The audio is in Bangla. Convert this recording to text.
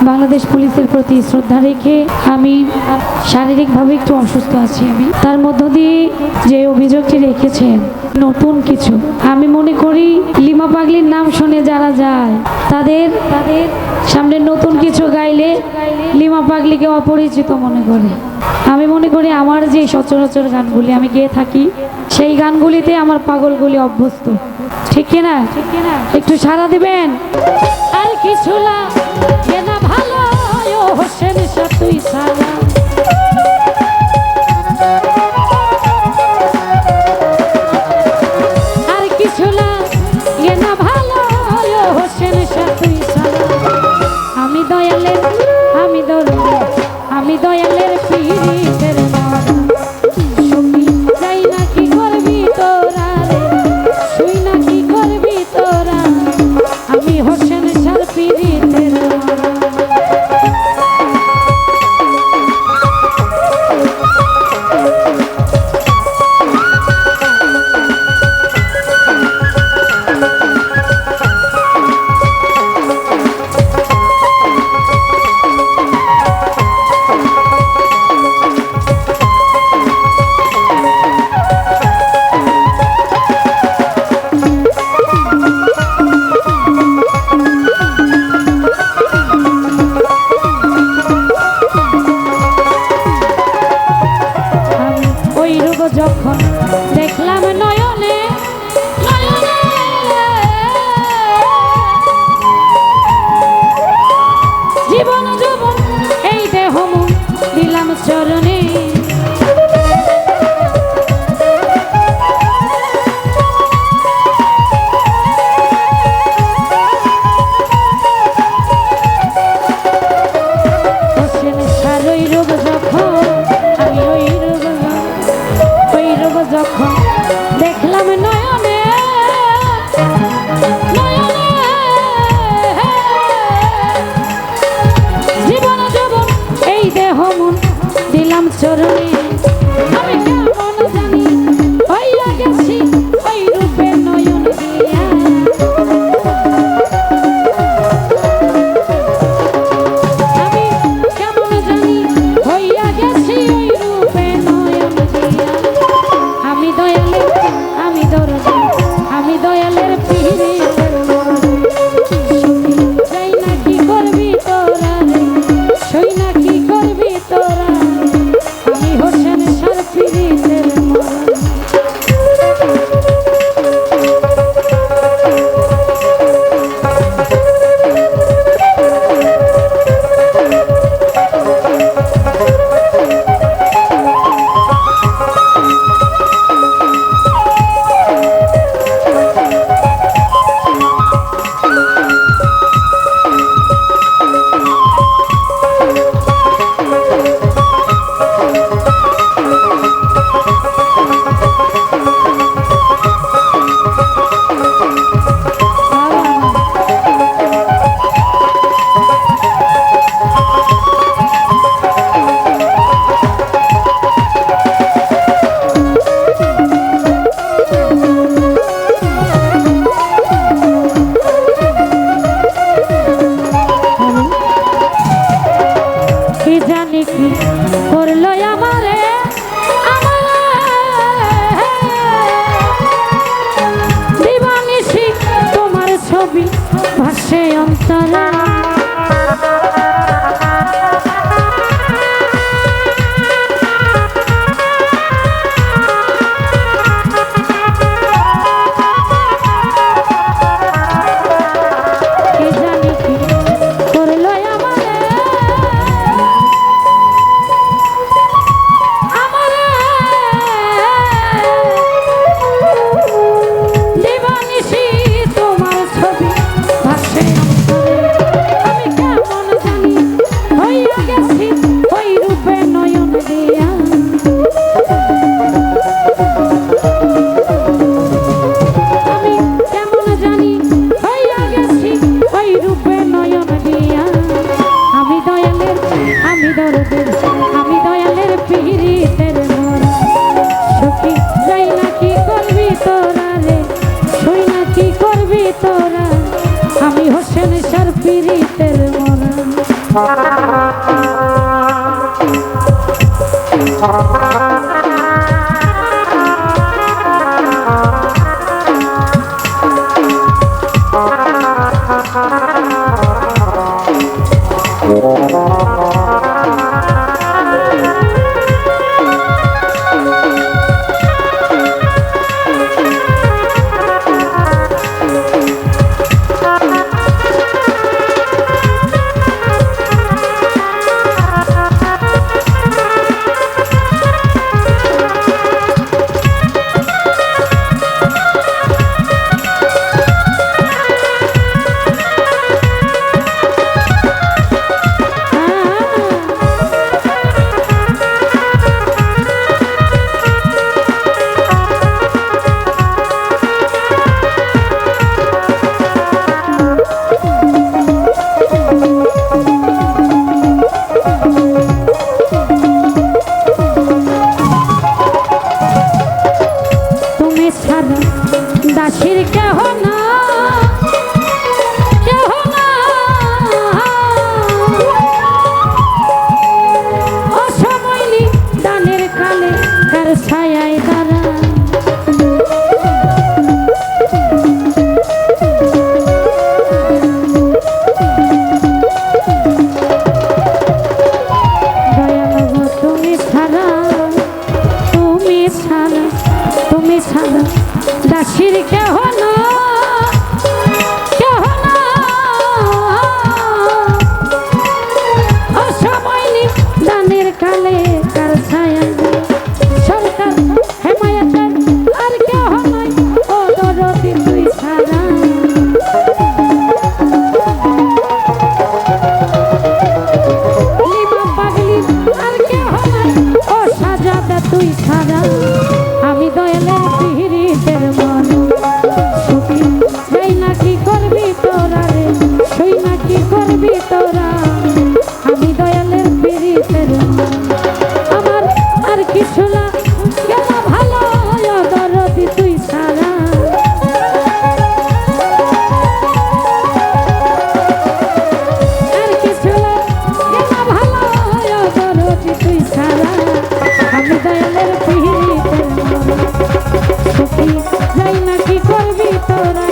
বাংলাদেশ পুলিশের প্রতি শ্রদ্ধা রেখে আমি শারীরিকভাবে একটু অসুস্থ আছি। আমি তার মধ্য দিয়ে যে অভিযোগটি রেখেছেন নতুন কিছু, আমি মনে করি লিমা পাগলির নাম শুনে যারা যায় তাদের সামনে নতুন কিছু গাইলে লিমা পাগলিকে অপরিচিত মনে করে। আমি মনে করি আমার যে সচরাচর গানগুলি আমি গেয়ে থাকি সেই গানগুলিতে আমার পাগলগুলি অভ্যস্ত, ঠিক কিনা? একটু সাড়া দিবেন। আর কিছু লাগে না ভালো হোসেন তুই সারা, আর কিছু লাগে না ভালো হোসেন তুই সারা। আমি দয়ালের আমি দয়ালের পীরের মারা, শুনি যাই না কি করবি তোরা রে, শুই না কি করবি তোরা, আমি হোসেন শাহ পীরের মারা। যখন দেখলাম নয়নে জীবন যৌবন এই দেহ মন দিলাম চরণে, যখন দেখলাম নয়নে জীবন যৌবন এই দেহ মন দিলাম চরণে, আমি কেমন জানি হইয়া গেছি ওই রূপে নয়ন দিয়া, আমি কেমন জানি হইয়া গেছি ওই রূপে নয়ন দিয়া। আমি দয়ালের পীরের শুনি যাই না কি করবি তোরা রে, শুই না কি করবি তোরা, আমি হোসেন শাহ পীরের মারা। জানি কি করলো আমারে দিবানিশি তোমার ছবি ভাসে অন্তরে, আমি দয়ালের পীরের মারা, সখী যাই না কি করবি তোরা রে, শুই না কি করবি তোরা, আমি হোসেন শাহ পীরের মারা। দাসীর কেহ না, কেহ না, অসময়নি দানের কালে কার ছায়ায় দাঁড়া। তুমি ছাড়া, তুমি ছাড়া, তুমি ছাড়া দাসীর কেহ না, কেহ না, অসময়নি দানের কালে কার ছায়া সরকার হেমায়াতে আর কেহ নাই, ও দরদি তুই ছাড়া। লিমা পাগলি আর কেহ নাই, ও সাজাদা তুই ছাড়া। আমি দয়ালের পিরিতের মন সুখী যাই না, কি করবি তোরা রে, সই না কি করবি তোরা। আমি দয়ালের পিরিতের মন, আমার আর কিছু না গেল ভালো, দরদি তুই ছাড়া। আর কিছু না গেল ভালো, দরদি তুই ছাড়া। আমি দয়ালের পিরিতের মন সুখী যাই না, কি করবি তোরা।